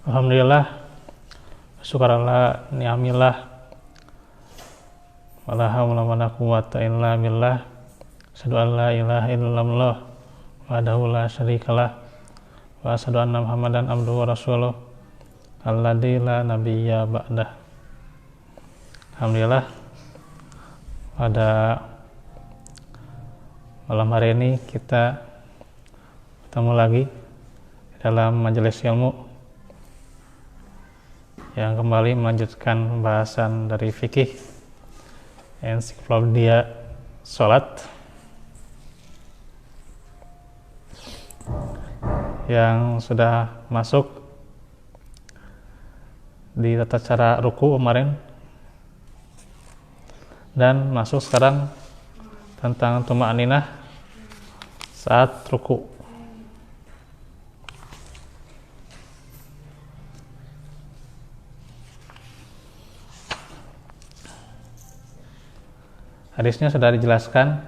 Alhamdulillah, syukurallah, ni'amillah, wala haula wala quwwata illa billah, asyhadu an la ilaha illallah wahdahu la syarikalah, wa asyhadu anna Muhammadan abduhu wa rasuluh alladzi la nabiyya ba'dah. Alhamdulillah, pada malam hari ini kita ketemu lagi dalam majelis ilmu yang kembali melanjutkan pembahasan dari fikih ensiklopedia sholat yang sudah masuk di tata cara ruku kemarin dan masuk sekarang tentang tuma'aninah saat ruku. Hadisnya sudah dijelaskan.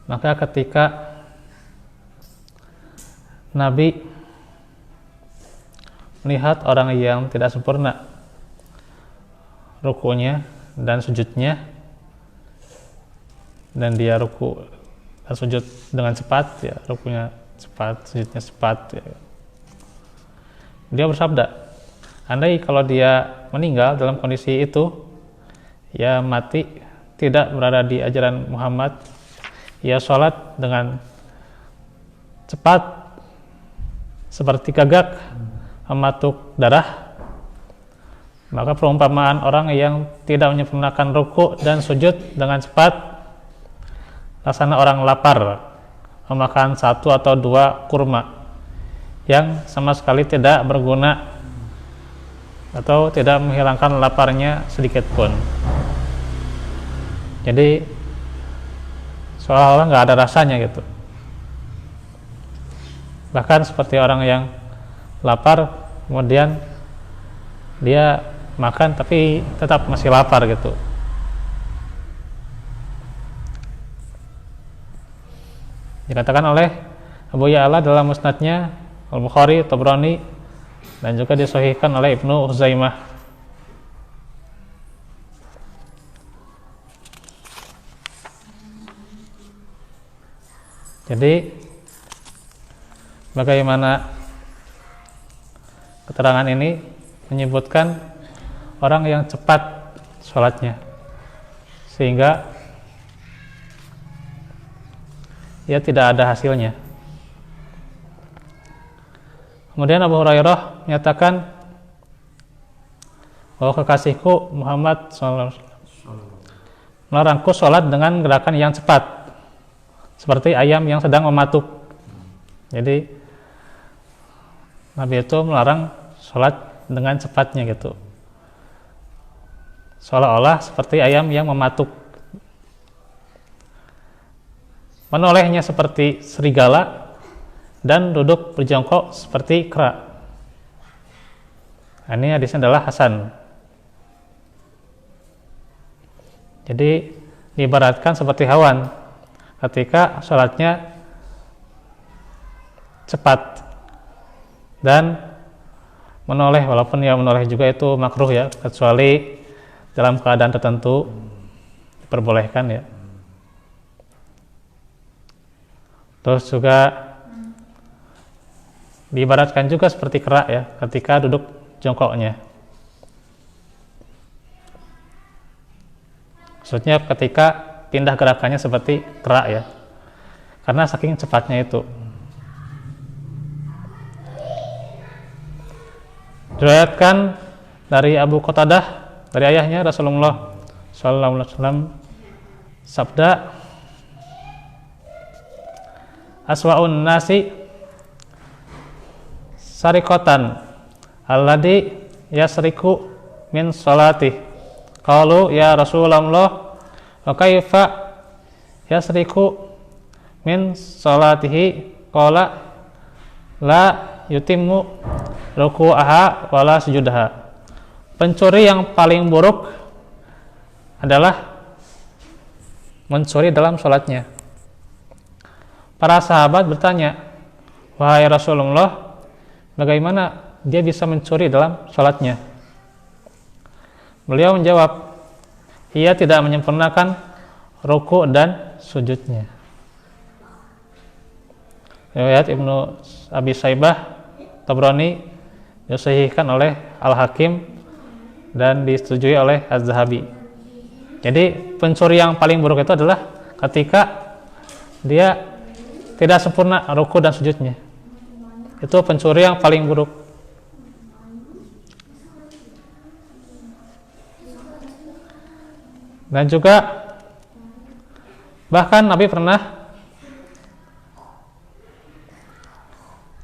Maka ketika Nabi melihat orang yang tidak sempurna rukunya dan sujudnya, dan dia ruku dan sujud dengan cepat, ya, rukunya cepat, sujudnya cepat, ya, dia bersabda, andai kalau dia meninggal dalam kondisi itu, ya mati tidak berada di ajaran Muhammad, ya sholat dengan cepat seperti gagak mematuk darah, maka perumpamaan orang yang tidak menyempurnakan ruku dan sujud dengan cepat laksana orang lapar memakan 1 atau 2 kurma yang sama sekali tidak berguna atau tidak menghilangkan laparnya sedikit pun. Jadi seolah-olah nggak ada rasanya gitu. Bahkan seperti orang yang lapar kemudian dia makan tapi tetap masih lapar gitu. Dikatakan oleh Abu Ya'la dalam musnadnya, Al-Bukhari, Tabrani, dan juga disahihkan oleh Ibnu Huzaimah. Jadi bagaimana keterangan ini menyebutkan orang yang cepat sholatnya sehingga ia tidak ada hasilnya. Kemudian Abu Hurairah menyatakan bahwa kekasihku Muhammad SAW melarangku sholat dengan gerakan yang cepat seperti ayam yang sedang mematuk. Jadi Nabi itu melarang sholat dengan cepatnya gitu, seolah-olah seperti ayam yang mematuk, menolehnya seperti serigala, dan duduk berjongkok seperti kera. Ini hadisnya adalah hasan. Jadi diibaratkan seperti hewan ketika sholatnya cepat dan menoleh, walaupun ya menoleh juga itu makruh ya, kecuali dalam keadaan tertentu diperbolehkan ya. Terus juga diibaratkan juga seperti kera ya ketika duduk jongkoknya. Maksudnya ketika pindah gerakannya seperti kera ya, karena saking cepatnya itu. Diriwayatkan dari Abu Qatadah dari ayahnya Rasulullah sallallahu alaihi wasallam sabda, aswa'un nasi sarikotan alladhi yasriku min sholatih. Qalu ya Rasulullah wa kaifa yasriku min sholatihi? Qala la yutimmu ruku'aha wala sujudaha. Pencuri yang paling buruk adalah mencuri dalam sholatnya. Para sahabat bertanya, wahai Rasulullah, bagaimana dia bisa mencuri dalam sholatnya? Beliau menjawab, ia tidak menyempurnakan ruku' dan sujudnya. Riwayat Ibnu Abi Saibah, Tabrani, disahihkan oleh Al-Hakim dan disetujui oleh Az-Zahabi. Jadi pencuri yang paling buruk itu adalah ketika dia tidak sempurna ruku' dan sujudnya. Itu pencuri yang paling buruk. Dan juga bahkan Nabi pernah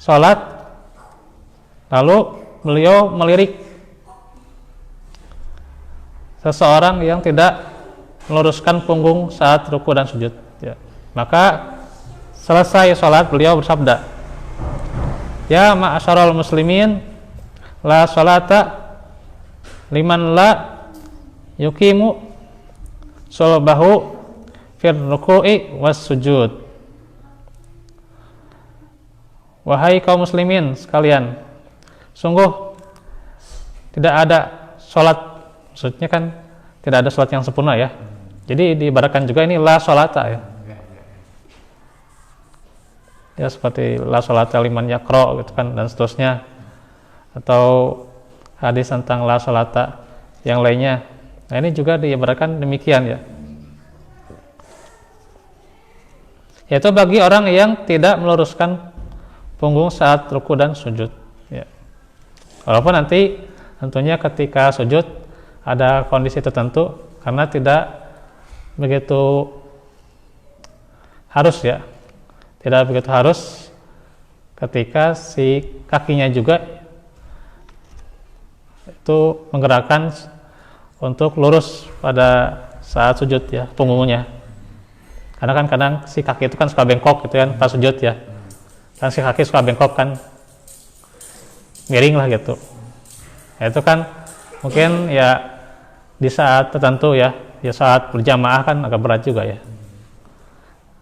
sholat lalu beliau melirik seseorang yang tidak meluruskan punggung saat ruku dan sujud ya. Maka selesai sholat beliau bersabda, ya ma'asyaral muslimin, la sholata liman la yukimu sulbahu fir ruku'i was sujud. Wahai kaum muslimin sekalian, sungguh tidak ada sholat, maksudnya kan tidak ada sholat yang sempurna ya. Jadi diibaratkan juga ini la sholata ya. Ya seperti la sholata liman yakro gitu kan, dan seterusnya, atau hadis tentang la sholata yang lainnya. Nah ini juga diibaratkan demikian ya. Yaitu bagi orang yang tidak meluruskan punggung saat ruku dan sujud ya. Walaupun nanti tentunya ketika sujud ada kondisi tertentu karena tidak begitu harus ya, tidak begitu harus ketika si kakinya juga itu menggerakkan untuk lurus pada saat sujud ya, punggungnya. Karena kan kadang si kaki itu kan suka bengkok gitu kan pas sujud ya. Kan si kaki suka bengkok kan, miring lah gitu. Ya, itu kan mungkin ya di saat tertentu ya saat berjamaah kan agak berat juga ya.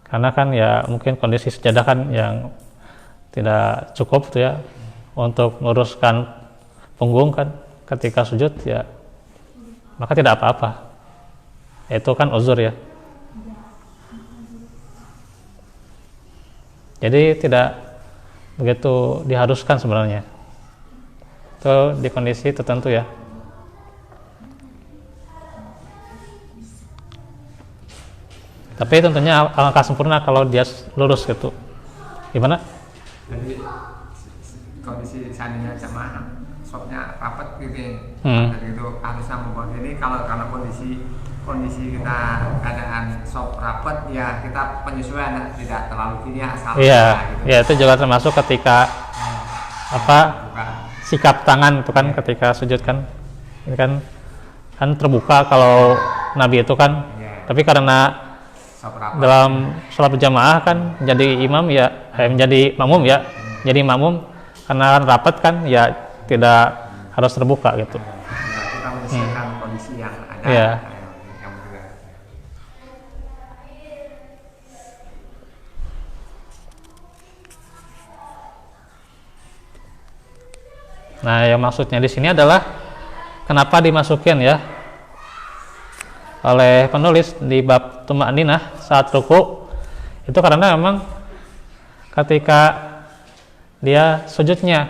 Karena kan ya mungkin kondisi sejadah kan yang tidak cukup tuh ya untuk meluruskan punggung kan ketika sujud ya, maka tidak apa-apa. Itu kan uzur ya. Jadi tidak begitu diharuskan sebenarnya. Itu di kondisi tertentu ya. Tapi tentunya alangkah sempurna kalau dia lurus gitu. Gimana? Jadi kondisi seandainya jamaah sopnya rapat gitu, gitu harusnya membuat ini kalau karena kondisi kita keadaan sop rapat ya kita penyesuaian tidak terlalu gini asal iya gitu. Ya itu juga termasuk ketika sikap tangan itu kan ketika sujud kan ini kan terbuka kalau Nabi itu kan tapi karena dalam sholat berjamaah kan jadi imam ya menjadi makmum ya jadi makmum karena rapat kan ya tidak harus terbuka gitu ya, kita menyesuaikan kondisi yang ada ya. Nah, yang maksudnya di sini adalah kenapa dimasukin ya oleh penulis di bab tuma'ninah saat ruku itu karena memang ketika dia sujudnya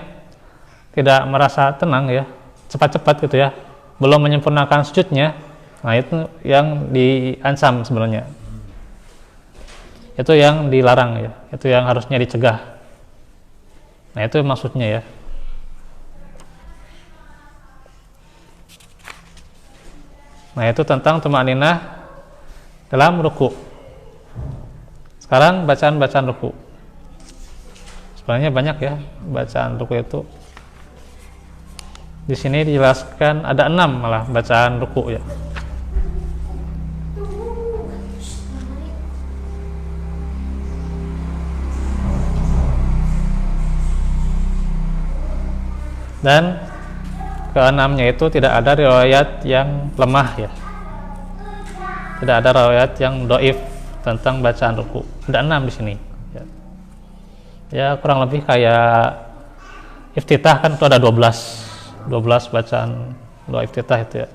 tidak merasa tenang ya, cepat-cepat gitu ya, belum menyempurnakan sujudnya, nah itu yang diancam sebenarnya, itu yang dilarang ya, itu yang harusnya dicegah. Nah itu maksudnya ya. Nah itu tentang tuma'ninah dalam ruku. Sekarang bacaan-bacaan ruku. Sebenarnya banyak ya bacaan ruku itu. Di sini dijelaskan ada 6 malah bacaan ruku ya. Dan keenamnya itu tidak ada riwayat yang lemah ya, tidak ada riwayat yang dhaif tentang bacaan ruku. Ada 6 di sini ya. Ya kurang lebih kayak iftitah kan itu ada 12 bacaan doa iftitah itu ya.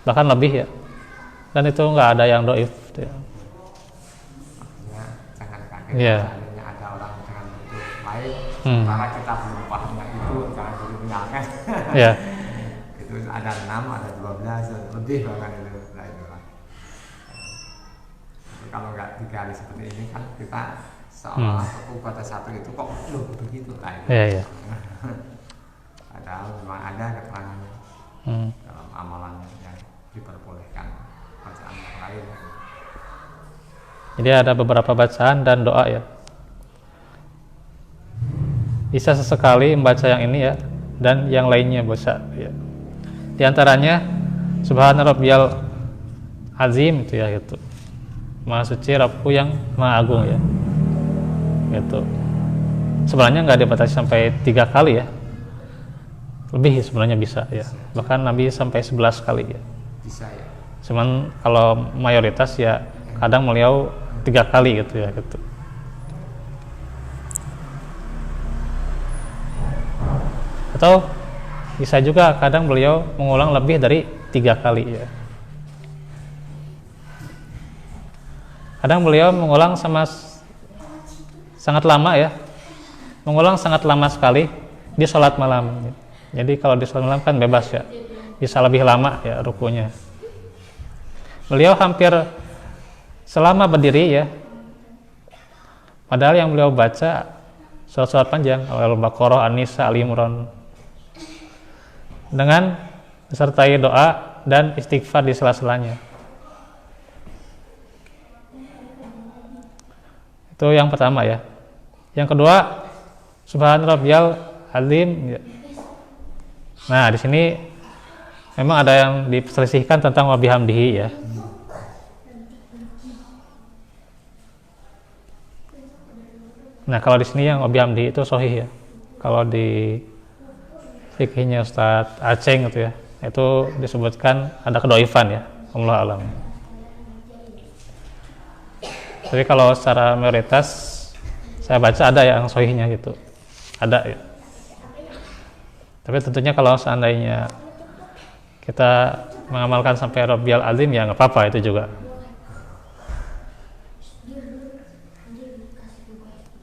Bahkan lebih ya. Dan itu nggak ada yang doif gitu ya. Maksudnya jangan kaget Iya. seandainya ada orang dengan itu lain, karena kita belum pahamnya itu, jangan dulu menyalahkan. Iya. Itu ada 6, ada 12, lebih bahkan itu. Nah, itulah. Kalau nggak digali seperti ini kan kita seolah pada satu itu kok loh begitu lah itu. Iya, iya. Padahal memang ada keterangannya dalam amalan yang diperbolehkan bacaan yang lain. Jadi ada beberapa bacaan dan doa ya. Bisa sesekali membaca yang ini ya, dan yang lainnya bisa ya. Di antaranya Subhana Rabbiyal Azim itu ya gitu. Maha suci Rabbku yang Maha Agung ya. Gitu. Sebenarnya nggak dibatasi sampai 3 kali ya. Lebih sebenarnya bisa ya. Bahkan Nabi sampai 11 kali ya. Bisa ya. Cuman kalau mayoritas ya kadang beliau 3 kali gitu ya gitu. Atau bisa juga kadang beliau mengulang lebih dari 3 kali ya. Kadang beliau mengulang sangat lama ya. Mengulang sangat lama sekali di sholat malam. Jadi kalau di sholat malam kan bebas ya. Bisa lebih lama ya rukunya. Beliau hampir selama berdiri ya. Padahal yang beliau baca surat-surat panjang, Al-Baqarah, An-Nisa, Al-Imran. Dengan disertai doa dan istighfar di sela-selanya. Itu yang pertama ya. Yang kedua, Subhan Rabbiyal Azim. Nah, di sini memang ada yang diperselisihkan tentang wa bihamdihi ya. Nah, kalau di sini yang wa bihamdihi itu sahih ya. Kalau di fikihnya Ustadz Aceh gitu ya, itu disebutkan ada kedoifan ya, Allah alam. Tapi kalau secara mayoritas saya baca ada yang sahihnya gitu, ada ya. Tapi tentunya kalau seandainya kita mengamalkan sampai Rabbiyal Azim ya nggak apa-apa itu juga.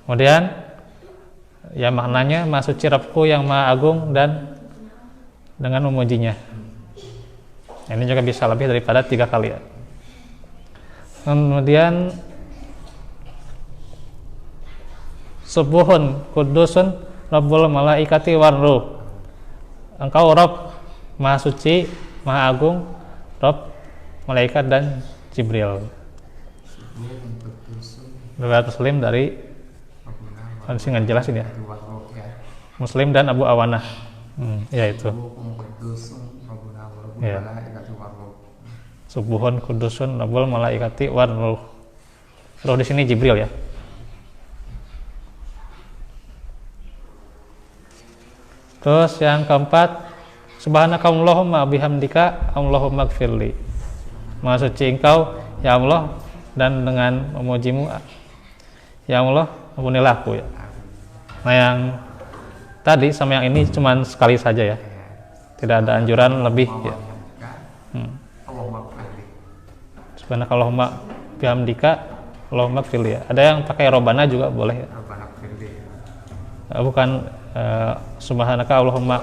Kemudian ya maknanya Maha Suci Rabbku yang Maha Agung dan dengan memujinya. Ini juga bisa lebih daripada 3 kali ya. Kemudian Subuhun Kudusun Rabbul Malaikati war Ruh. Engkau Rabb Maha Suci, Maha Agung, Rabb Malaikat dan Jibril. Riwayat Muslim dari masih nggak jelas ini ya. Muslim dan Abu Awanah. Ya itu. Ya. Subuhun Kudusun Rabbul Malaikati war Ruh. Ruh di sini Jibril ya. Terus yang keempat, Subhanakallahumma bihamdika Allahumma gfirli. Maha suci engkau ya Allah, dan dengan memujimu ya Allah ampunilah aku ya. Nah yang tadi sama yang ini cuma sekali saja ya, tidak ada anjuran lebih ya. Subhanakallahumma bihamdika Allahumma gfirli ya. Ada yang pakai Robbana juga boleh ya. Bukan Subhanaka Allahumma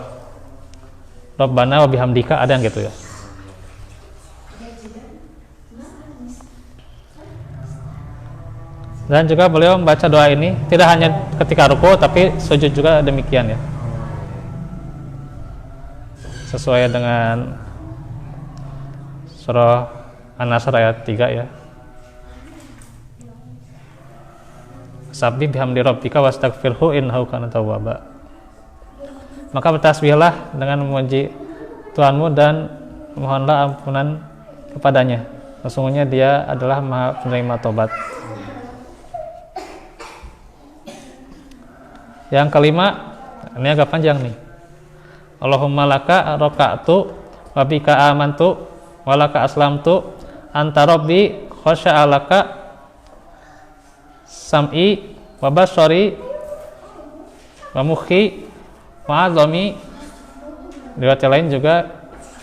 Rabbana wa bihamdika, ada yang gitu ya. Dan juga beliau membaca doa ini tidak hanya ketika ruku tapi sujud juga demikian ya. Sesuai dengan surah An-Nasr ayat 3 ya. Sabbih bihamdi rabbika wastaghfirhu innahu kana tawwaba. Maka bertasbihlah dengan memuji Tuhanmu dan mohonlah ampunan kepadanya. Sesungguhnya Dia adalah Maha penerima tobat. Yang kelima, ini agak panjang nih. Allahumma laka raka'tu wa bika amantu wa laka aslamtu anta rabbi khasya'alaka sam'i wa basari wa mukhi wa adami. Riwayat yang lain juga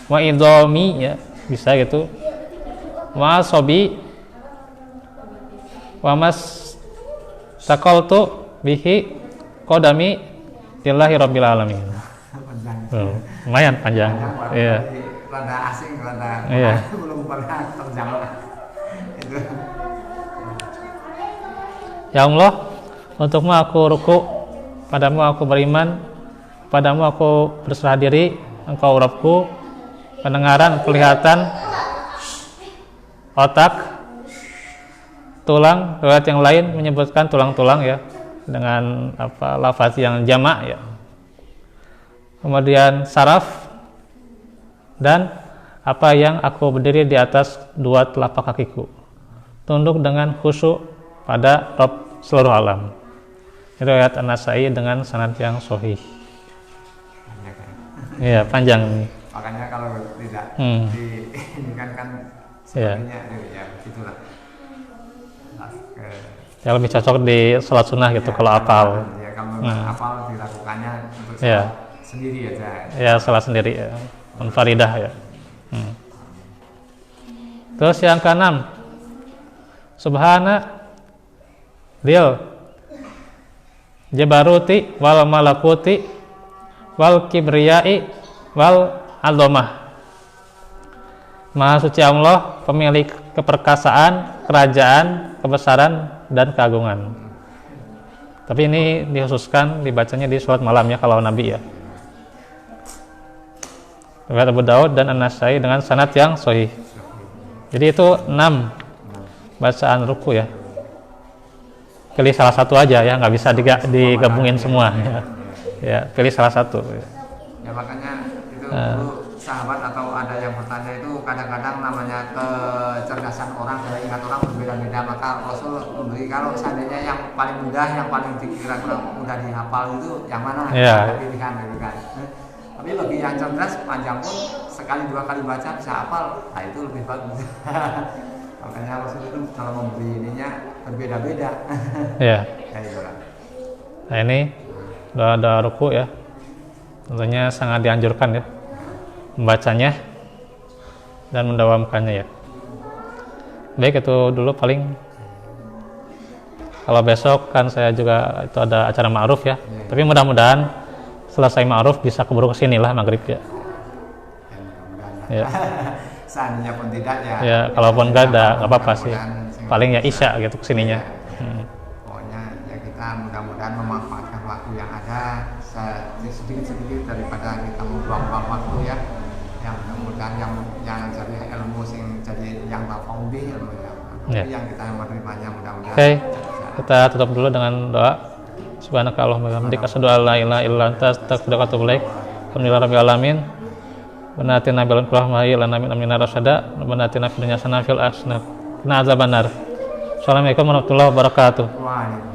wa idami ya, bisa gitu. Wa asabi wa mas taqaltu bihi qadami lillahi rabbil alamin. Lumayan panjang. Iya. Rada asing, rada Iya. belum pernah terjamah. Itu. Ya Allah, untukmu aku ruku, padamu aku beriman, padamu aku berserah diri, engkau Rabbku, pendengaran, penglihatan, otak, tulang. Riwayat yang lain menyebutkan tulang-tulang ya, dengan apa lafaz yang jamak ya. Kemudian saraf dan apa yang aku berdiri di atas dua telapak kakiku, tunduk dengan khusyuk pada Rabb seluruh alam. Riwayat An-Nasai dengan sanad yang sahih. Iya, panjang nih. Makanya kalau tidak ini kan sebenarnya ya begitulah. Ya lebih cocok di sholat sunnah gitu ya, kalau apal. Ya kalau apal dilakukannya untuk ya. Sendiri aja. Ya sholat sendiri ya, munfaridah ya. Terus yang keenam, subhana Dil Jabaruti wal malakuti wal kibriyai wal azamah. Maha suci Allah, pemilik keperkasaan, kerajaan, kebesaran dan keagungan. Tapi ini dikhususkan dibacanya di sholat malam ya kalau Nabi ya. Riwayat Abu Daud dan An-Nasai dengan sanad yang sahih. Jadi itu 6 bacaan ruku ya. Pilih salah satu aja ya, nggak bisa digabungin semua ya. Ya, pilih salah satu. Ya makanya itu dulu sahabat atau ada yang bertanya itu kadang-kadang namanya kecerdasan orang, daya ingat orang berbeda-beda, maka Rasul memberi kalau seandainya yang paling mudah, yang paling dikira-kira mudah dihafal itu yang mana? Ya. Pilihan gitu kan. Tapi bagi yang cerdas panjang pun sekali dua kali baca bisa hafal, nah itu lebih bagus. Makanya Rasul itu kalau memberi ininya berbeda-beda. Iya. Ya, itulah. Nah ini doa ruku ya, tentunya sangat dianjurkan ya membacanya dan mendawamkannya ya. Baik, itu dulu paling. Kalau besok kan saya juga itu ada acara ma'ruf ya. Tapi mudah-mudahan selesai ma'ruf bisa keburu kesini lah maghrib ya. Ya. Seandainya pun tidak ya. Ya, kalaupun enggak ada nggak apa-apa sih. Paling ya isya gitu kesininya. Pokoknya ya kita mudah-mudahan memanfaatkan waktu yang ada sedikit-sedikit daripada kita membuang-buang waktu ya. Yang mudah-mudahan yang jadi ilmu sing jadi yang tafawudi ilmu yang kita menerimanya mudah-mudahan. Oke. Kita tutup dulu dengan doa. Subhanaka Allahumma wa bihamdika asyhadu an la ilaha illa anta astaghfiruka wa atubu ilaik. Alhamdulillahirabbil alamin. Rabbana atina fil rahmati lana min amrina rasyada. Rabbana atina fid dunya hasanah fil akhirati hasanah wa qina adzabannar. Assalamualaikum warahmatullahi wabarakatuh. Waalaikumsalam.